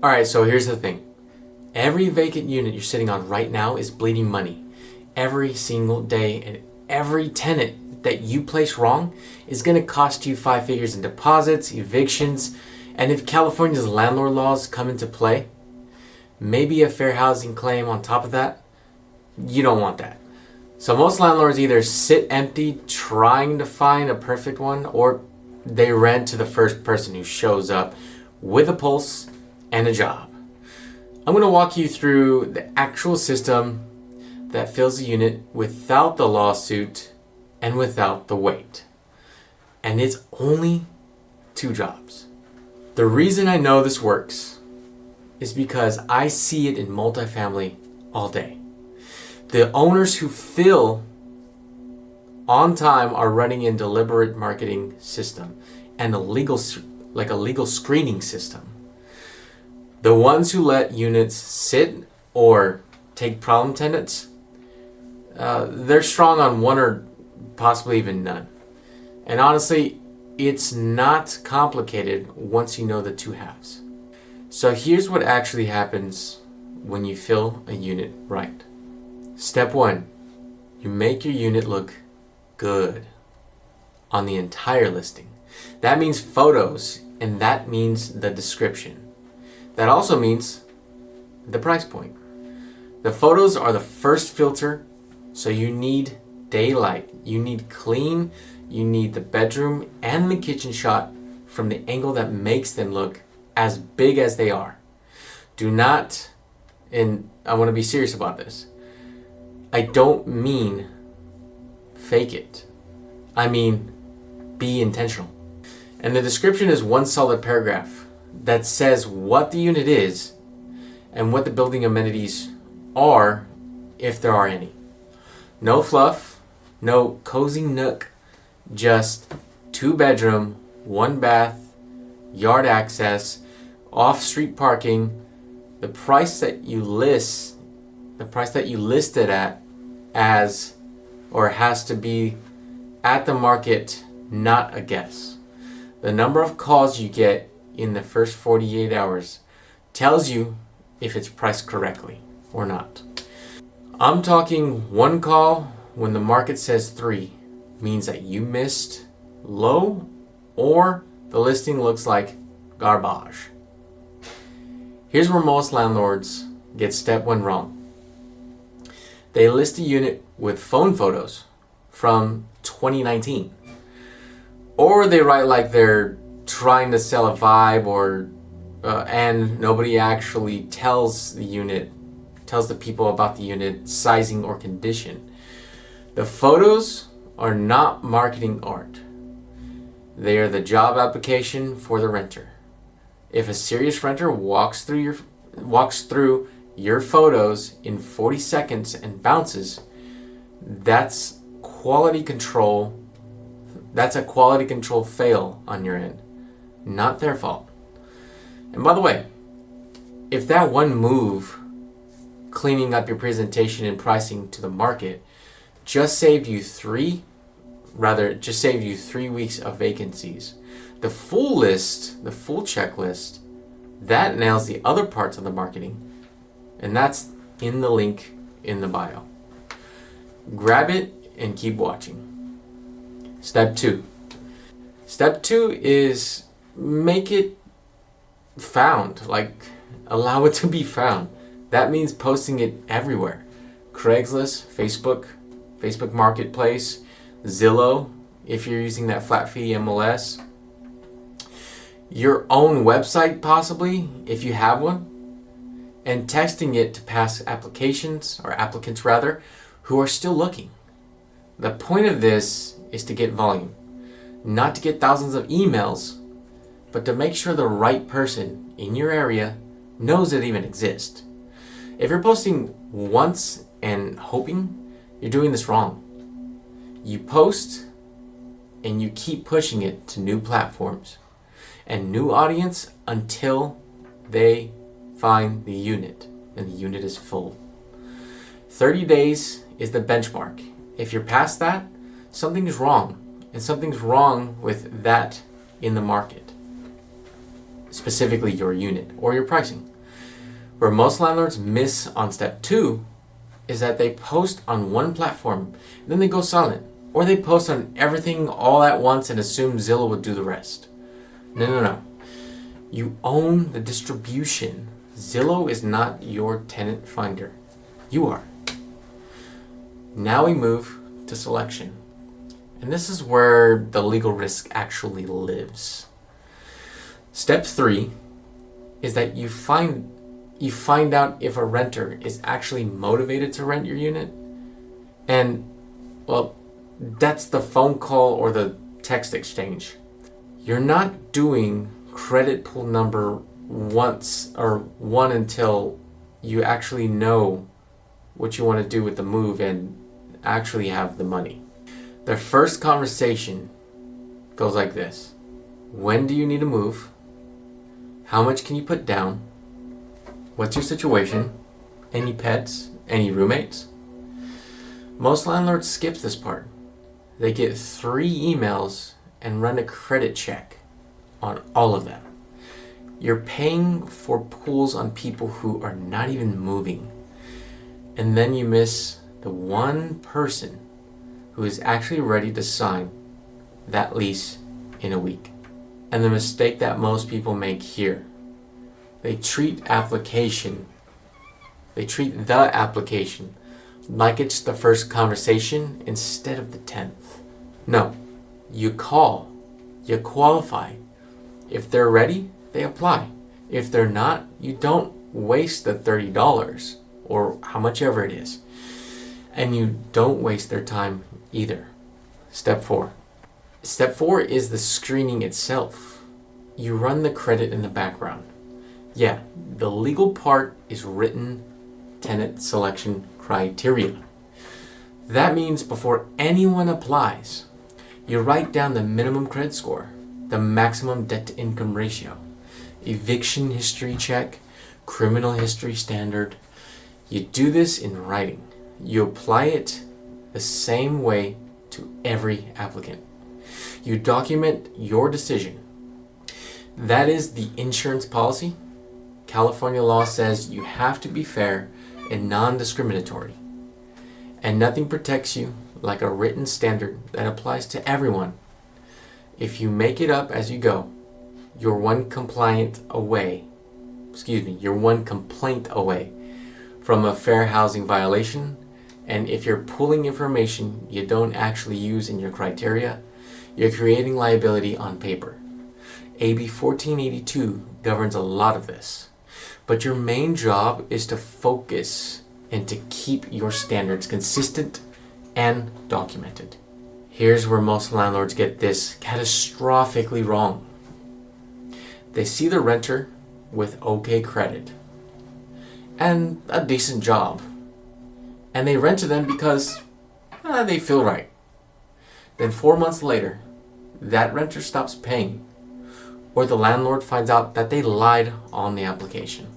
Alright, so here's the thing. Every vacant unit you're sitting on right now is bleeding money. Every single day, and every tenant that you place wrong is going to cost you 5 figures in deposits, evictions, and if California's landlord laws come into play, maybe a fair housing claim on top of that. You don't want that. So most landlords either sit empty trying to find a perfect one, or they rent to the first person who shows up with a pulse and a job. I'm going to walk you through the actual system that fills the unit without the lawsuit and without the wait. And it's only 2 jobs. The reason I know this works is because I see it in multifamily all day. The owners who fill on time are running a deliberate marketing system and a legal screening system. The ones who let units sit or take problem tenants, they're strong on one or possibly even none. And honestly, it's not complicated once you know the 2 halves. So here's what actually happens when you fill a unit right. Step 1, you make your unit look good on the entire listing. That means photos, and that means the description. That also means the price point. The photos are the first filter, so you need daylight, you need clean, you need the bedroom and the kitchen shot from the angle that makes them look as big as they are. Do not, and I want to be serious about this, I don't mean fake it. I mean be intentional. And the description is one solid paragraph that says what the unit is and what the building amenities are, if there are any. No fluff, no cozy nook, just 2 bedroom, 1 bath, yard access, off-street parking, the price that you listed at as or has to be at the market, not a guess. The number of calls you get in the first 48 hours tells you if it's priced correctly or not. I'm talking 1 call when the market says 3 means that you missed low or the listing looks like garbage. Here's where most landlords get step 1 wrong. They list a unit with phone photos from 2019. Or they write like they're trying to sell a vibe, or and nobody actually tells the people about the unit sizing or condition. The photos are not marketing art. They are the job application for the renter. If a serious renter walks through your photos in 40 seconds and bounces, that's quality control. That's a quality control fail on your end, not their fault. And by the way, if that one move, cleaning up your presentation and pricing to the market, just saved you 3 weeks of vacancies, the full list, the full checklist, that nails the other parts of the marketing, and that's in the link in the bio. Grab it and keep watching. Step 2. Step 2 is make it found, allow it to be found. That means posting it everywhere. Craigslist, Facebook Marketplace, Zillow, if you're using that flat fee MLS. Your own website possibly, if you have one. And texting it to past applicants who are still looking. The point of this is to get volume, not to get thousands of emails, but to make sure the right person in your area knows it even exists. If you're posting once and hoping, you're doing this wrong. You post and you keep pushing it to new platforms and new audience until they find the unit and the unit is full. 30 days is the benchmark. If you're past that, something is wrong, and something's wrong with that in the market. specifically your unit or your pricing. Where most landlords miss on step 2 is that they post on one platform, then they go silent, or they post on everything all at once and assume Zillow would do the rest. No. You own the distribution. Zillow is not your tenant finder. You are. Now we move to selection. And this is where the legal risk actually lives. Step 3 is that you find out if a renter is actually motivated to rent your unit. And, well, that's the phone call or the text exchange. You're not doing credit pool number one until you actually know what you want to do with the move and actually have the money. The first conversation goes like this. When do you need to move? How much can you put down? What's your situation? Any pets? Any roommates? Most landlords skip this part. They get 3 emails and run a credit check on all of them. You're paying for pools on people who are not even moving. And then you miss the one person who is actually ready to sign that lease in a week. And the mistake that most people make here, they treat the application like it's the first conversation instead of the 10th. No, you call, you qualify. If they're ready, they apply. If they're not, you don't waste the $30 or how much ever it is. And you don't waste their time either. Step 4. Step 4 is the screening itself. You run the credit in the background. Yeah, the legal part is written tenant selection criteria. That means before anyone applies, you write down the minimum credit score, the maximum debt to income ratio, eviction history check, criminal history standard. You do this in writing. You apply it the same way to every applicant. You document your decision. That is the insurance policy. California law says you have to be fair and non-discriminatory. And nothing protects you like a written standard that applies to everyone. If you make it up as you go, you're one complaint away from a fair housing violation. And if you're pulling information you don't actually use in your criteria, you're creating liability on paper. AB 1482 governs a lot of this. But your main job is to focus and to keep your standards consistent and documented. Here's where most landlords get this catastrophically wrong. They see the renter with okay credit and a decent job, and they rent to them because they feel right. Then 4 months later, that renter stops paying, or the landlord finds out that they lied on the application.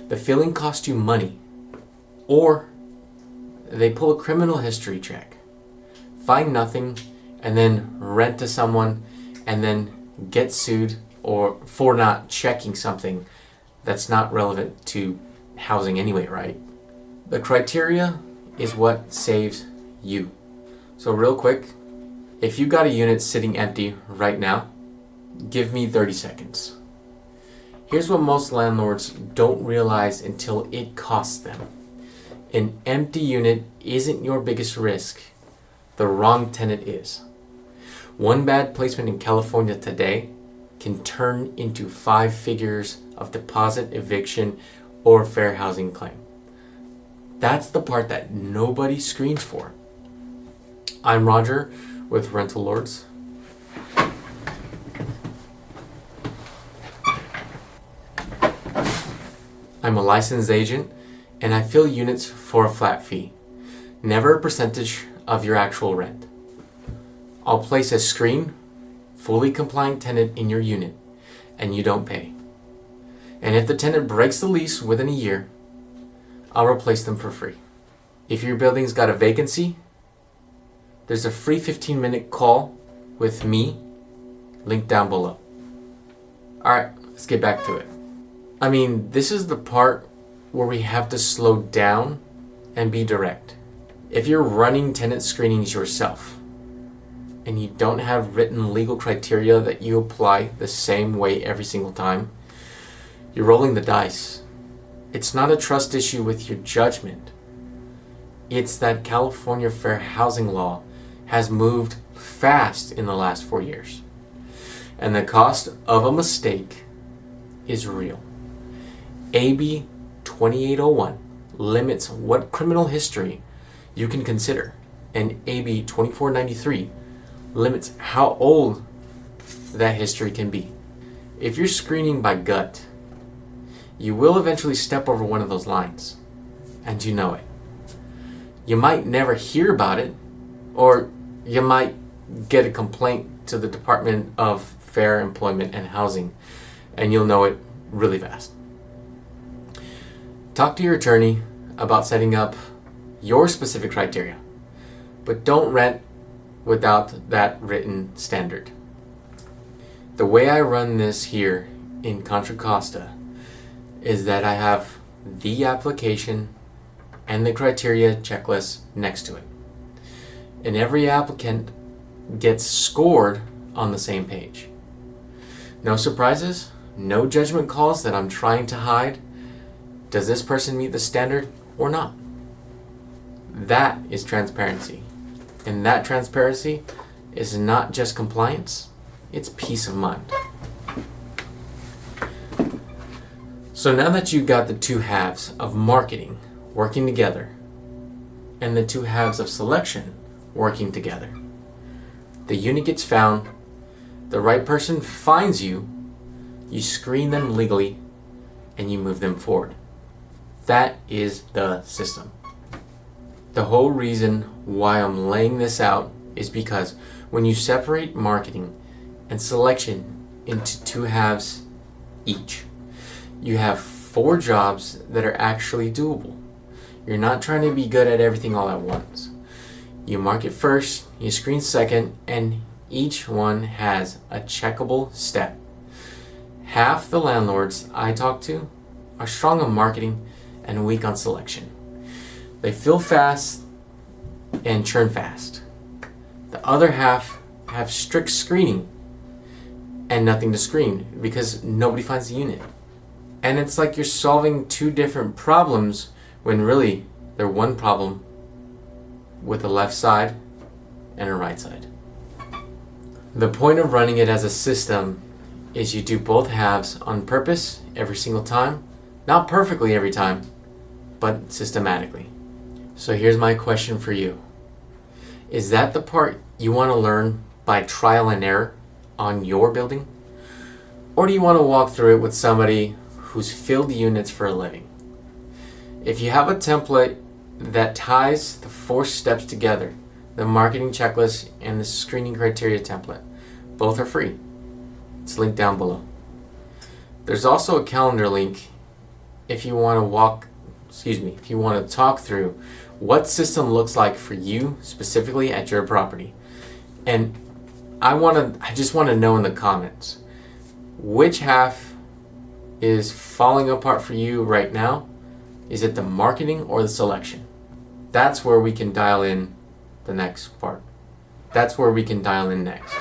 The filling cost you money, or they pull a criminal history check, find nothing, and then rent to someone, and then get sued or for not checking something that's not relevant to housing anyway, right? The criteria is what saves you. So real quick, if you got a unit sitting empty right now, give me 30 seconds. Here's what most landlords don't realize until it costs them. An empty unit isn't your biggest risk. The wrong tenant is. One bad placement in California today can turn into 5 figures of deposit, eviction, or fair housing claim. That's the part that nobody screens for. I'm Roger with Rental Lords. I'm a licensed agent and I fill units for a flat fee, never a percentage of your actual rent. I'll place a screen, fully compliant tenant in your unit and you don't pay. And if the tenant breaks the lease within a year, I'll replace them for free. If your building's got a vacancy, there's a free 15-minute call with me, link down below. Alright, let's get back to it. I mean, this is the part where we have to slow down and be direct. If you're running tenant screenings yourself and you don't have written legal criteria that you apply the same way every single time, you're rolling the dice. It's not a trust issue with your judgment. It's that California fair housing law has moved fast in the last 4 years. And the cost of a mistake is real. AB 2801 limits what criminal history you can consider, and AB 2493 limits how old that history can be. If you're screening by gut, you will eventually step over one of those lines, and you know it. You might never hear about it, or you might get a complaint to the Department of Fair Employment and Housing, and you'll know it really fast. Talk to your attorney about setting up your specific criteria, but don't rent without that written standard. The way I run this here in Contra Costa is that I have the application and the criteria checklist next to it. And every applicant gets scored on the same page. No surprises, no judgment calls that I'm trying to hide. Does this person meet the standard or not? That is transparency. And that transparency is not just compliance, it's peace of mind. So now that you've got the two halves of marketing working together and the two halves of selection working together, the unit gets found, the right person finds you, you screen them legally, and you move them forward. That is the system. The whole reason why I'm laying this out is because when you separate marketing and selection into two halves each, you have 4 jobs that are actually doable. You're not trying to be good at everything all at once. You market first, you screen second, and each one has a checkable step. Half the landlords I talk to are strong on marketing and weak on selection. They fill fast and churn fast. The other half have strict screening and nothing to screen because nobody finds the unit. And it's like you're solving 2 different problems when really they're one problem with a left side and a right side. The point of running it as a system is you do both halves on purpose every single time. Not perfectly every time, but systematically. So here's my question for you. Is that the part you want to learn by trial and error on your building? Or do you want to walk through it with somebody who's filled units for a living? If you have a template that ties the 4 steps together, the marketing checklist and the screening criteria template, both are free. It's linked down below. There's also a calendar link if you want to talk through what system looks like for you specifically at your property. And I just want to know in the comments which half is falling apart for you right now. Is it the marketing or the selection? That's where we can dial in the next part. That's where we can dial in next.